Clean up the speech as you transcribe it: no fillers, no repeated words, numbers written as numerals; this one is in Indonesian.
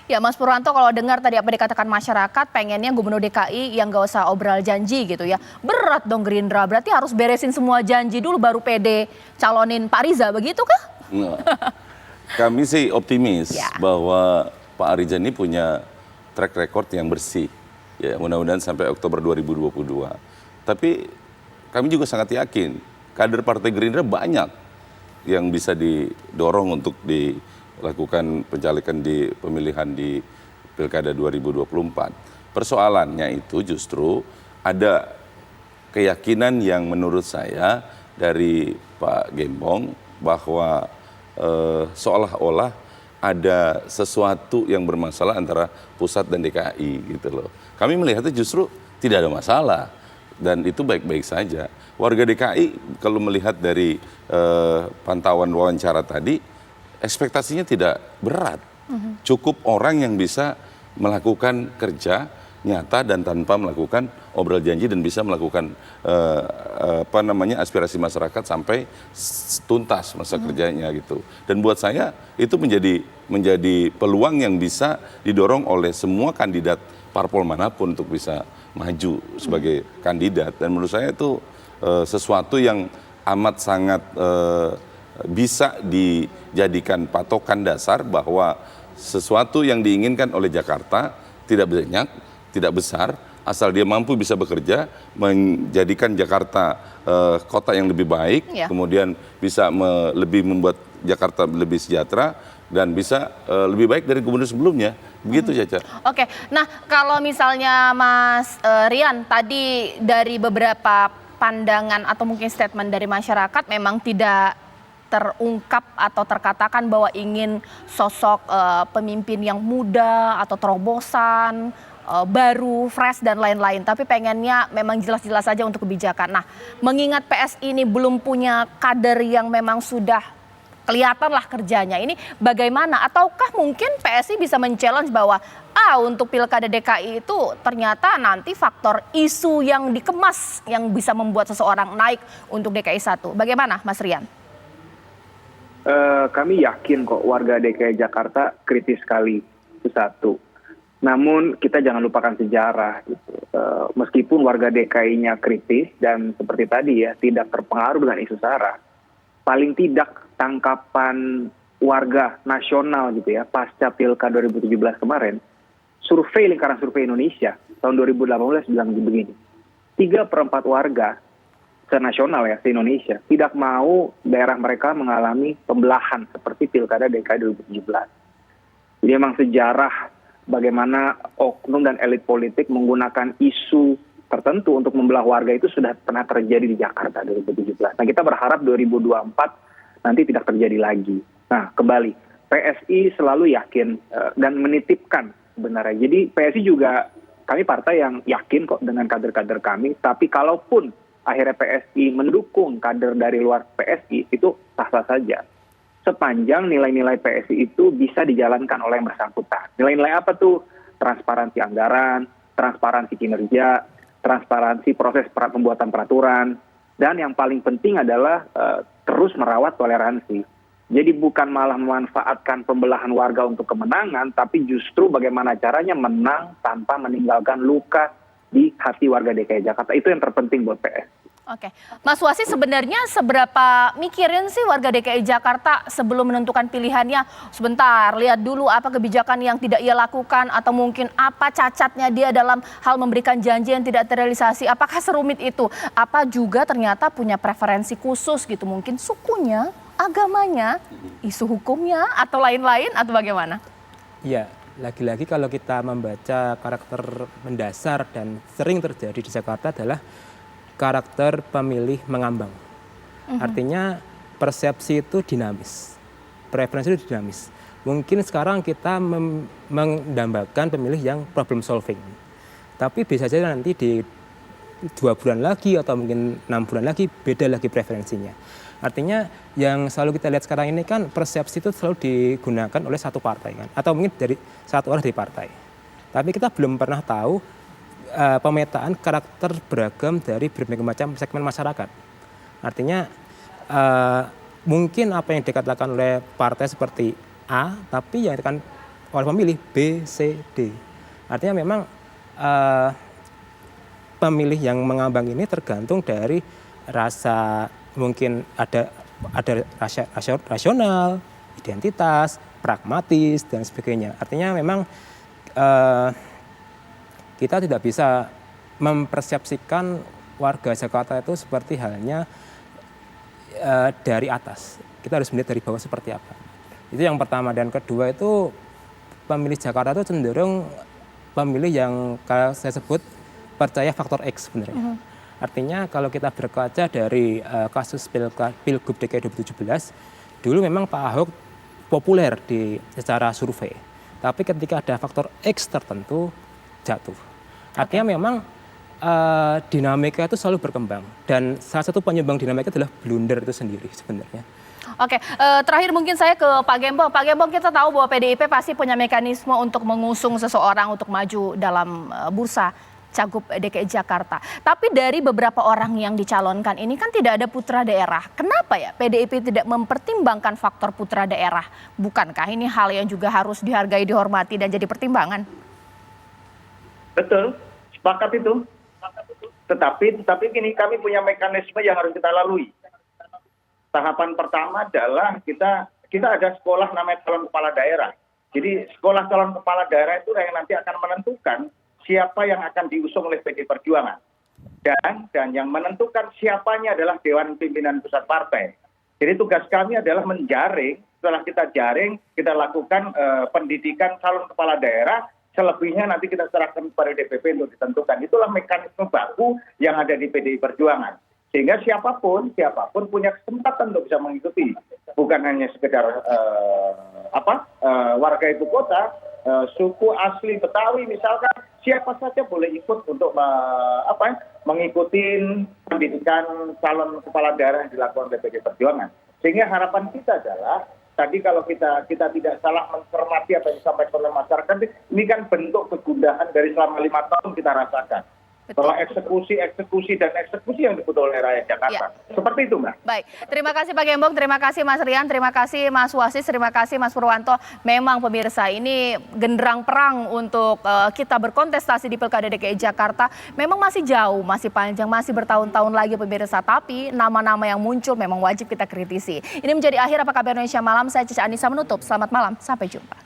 Ya Mas Purwanto, kalau dengar tadi apa dikatakan masyarakat, pengennya Gubernur DKI yang gak usah obral janji gitu ya. Berat dong Gerindra, berarti harus beresin semua janji dulu baru pede calonin Pak Riza, begitu kah? Nah, kami sih optimis Ya. bahwa Pak Ariza ini punya track record yang bersih. Ya, mudah-mudahan sampai Oktober 2022. Tapi kami juga sangat yakin kader Partai Gerindra banyak yang bisa didorong untuk dilakukan pencalekan di pemilihan di Pilkada 2024. Persoalannya itu justru ada keyakinan yang menurut saya dari Pak Gembong bahwa seolah-olah ada sesuatu yang bermasalah antara pusat dan DKI gitu loh. Kami melihatnya justru tidak ada masalah dan itu baik-baik saja. Warga DKI kalau melihat dari pantauan wawancara tadi, ekspektasinya tidak berat. Cukup orang yang bisa melakukan kerja nyata dan tanpa melakukan obral janji dan bisa melakukan aspirasi masyarakat sampai tuntas masa kerjanya gitu. Dan buat saya itu menjadi peluang yang bisa didorong oleh semua kandidat parpol manapun untuk bisa maju sebagai kandidat. Dan menurut saya itu sesuatu yang amat sangat bisa dijadikan patokan dasar bahwa sesuatu yang diinginkan oleh Jakarta tidak banyak, tidak besar, asal dia mampu bisa bekerja, menjadikan Jakarta kota yang lebih baik, Ya. kemudian bisa lebih membuat Jakarta lebih sejahtera, dan bisa lebih baik dari gubernur sebelumnya. Begitu, Caca. Oke, nah kalau misalnya Mas Rian, tadi dari beberapa pandangan atau mungkin statement dari masyarakat memang tidak terungkap atau terkatakan bahwa ingin sosok pemimpin yang muda atau terobosan, baru, fresh dan lain-lain. Tapi pengennya memang jelas-jelas saja untuk kebijakan. Nah, mengingat PSI ini belum punya kader yang memang sudah kelihatan lah kerjanya. Ini bagaimana? Ataukah mungkin PSI bisa men-challenge bahwa untuk Pilkada DKI itu ternyata nanti faktor isu yang dikemas yang bisa membuat seseorang naik untuk DKI 1. Bagaimana Mas Rian? Kami yakin kok warga DKI Jakarta kritis sekali, itu satu. Namun kita jangan lupakan sejarah. Gitu. Meskipun warga DKI-nya kritis dan seperti tadi ya tidak terpengaruh dengan isu SARA, paling tidak tangkapan warga nasional gitu ya pasca Pilkada 2017 kemarin, survei lingkaran survei Indonesia tahun 2018 bilang begini, 3/4 warga senasional ya, se-Indonesia, tidak mau daerah mereka mengalami pembelahan seperti Pilkada DKI 2017. Jadi memang sejarah bagaimana oknum dan elit politik menggunakan isu tertentu untuk membelah warga itu sudah pernah terjadi di Jakarta 2017. Nah, kita berharap 2024 nanti tidak terjadi lagi. Nah, kembali, PSI selalu yakin dan menitipkan sebenarnya. Jadi PSI juga, kami partai yang yakin kok dengan kader-kader kami, tapi kalaupun akhirnya PSI mendukung kader dari luar PSI, itu sah-sah saja. Sepanjang nilai-nilai PSI itu bisa dijalankan oleh yang bersangkutan. Nilai-nilai apa tuh? Transparansi anggaran, transparansi kinerja, transparansi proses pembuatan peraturan, dan yang paling penting adalah terus merawat toleransi. Jadi bukan malah memanfaatkan pembelahan warga untuk kemenangan, tapi justru bagaimana caranya menang tanpa meninggalkan luka di hati warga DKI Jakarta. Itu yang terpenting buat PS. Oke, Mas Wasi, sebenarnya seberapa mikirin sih warga DKI Jakarta sebelum menentukan pilihannya? Sebentar, lihat dulu apa kebijakan yang tidak ia lakukan atau mungkin apa cacatnya dia dalam hal memberikan janji yang tidak terrealisasi. Apakah serumit itu? Apa juga ternyata punya preferensi khusus gitu, mungkin sukunya, agamanya, isu hukumnya atau lain-lain atau bagaimana? Ya, lagi-lagi kalau kita membaca karakter mendasar dan sering terjadi di Jakarta adalah karakter pemilih mengambang. Artinya persepsi itu dinamis, preferensi itu dinamis. Mungkin sekarang kita mendambakan pemilih yang problem solving. Tapi bisa saja nanti di 2 bulan lagi atau mungkin 6 bulan lagi beda lagi preferensinya. Artinya yang selalu kita lihat sekarang ini kan persepsi itu selalu digunakan oleh satu partai kan, atau mungkin dari satu orang dari partai. Tapi kita belum pernah tahu pemetaan karakter beragam dari berbagai macam segmen masyarakat. Artinya mungkin apa yang dikatakan oleh partai seperti A, tapi yang kan oleh pemilih B, C, D. Artinya memang pemilih yang mengambang ini tergantung dari rasa, mungkin ada rasa rasional, identitas, pragmatis dan sebagainya. Artinya memang kita tidak bisa mempersepsikan warga Jakarta itu seperti halnya dari atas. Kita harus melihat dari bawah seperti apa. Itu yang pertama. Dan kedua itu pemilih Jakarta itu cenderung pemilih yang kalau saya sebut percaya faktor X sebenarnya. Artinya kalau kita berkaca dari kasus Pilgub DKI 2017, dulu memang Pak Ahok populer secara survei. Tapi ketika ada faktor X tertentu, jatuh. Artinya memang dinamika itu selalu berkembang. Dan salah satu penyumbang dinamika adalah blunder itu sendiri sebenarnya. Oke, terakhir mungkin saya ke Pak Gembong. Pak Gembong, kita tahu bahwa PDIP pasti punya mekanisme untuk mengusung seseorang untuk maju dalam bursa Cagup DKI Jakarta. Tapi dari beberapa orang yang dicalonkan ini kan tidak ada putra daerah. Kenapa ya PDIP tidak mempertimbangkan faktor putra daerah? Bukankah ini hal yang juga harus dihargai, dihormati dan jadi pertimbangan? Betul, sepakat itu. Tetapi gini, kami punya mekanisme yang harus kita lalui. Tahapan pertama adalah kita ada sekolah namanya calon kepala daerah. Jadi sekolah calon kepala daerah itu yang nanti akan menentukan siapa yang akan diusung oleh PDI Perjuangan. Dan yang menentukan siapanya adalah Dewan Pimpinan Pusat Partai. Jadi tugas kami adalah menjaring, setelah kita jaring, kita lakukan pendidikan calon kepala daerah, selebihnya nanti kita serahkan kepada DPP untuk ditentukan. Itulah mekanisme baku yang ada di PDI Perjuangan. Sehingga siapapun punya kesempatan untuk bisa mengikuti. Bukan hanya sekedar warga ibu kota, suku asli Betawi misalkan, siapa saja boleh ikut untuk mengikuti pendidikan calon kepala daerah yang dilakukan oleh PDI Perjuangan. Sehingga harapan kita adalah, tadi kalau kita tidak salah mencermati apa yang disampaikan oleh masyarakat, ini kan bentuk kegundahan dari selama 5 tahun kita rasakan. Betul. Bahwa eksekusi yang dibutuhkan oleh rakyat Jakarta. Ya. Seperti itu, Mbak. Baik, terima kasih Pak Gembong, terima kasih Mas Rian, terima kasih Mas Wasis, terima kasih Mas Purwanto. Memang pemirsa, ini genderang perang untuk kita berkontestasi di Pilkada DKI Jakarta memang masih jauh, masih panjang, masih bertahun-tahun lagi pemirsa. Tapi nama-nama yang muncul memang wajib kita kritisi. Ini menjadi akhir Apa Kabar Indonesia Malam. Saya Cica Anissa menutup. Selamat malam, sampai jumpa.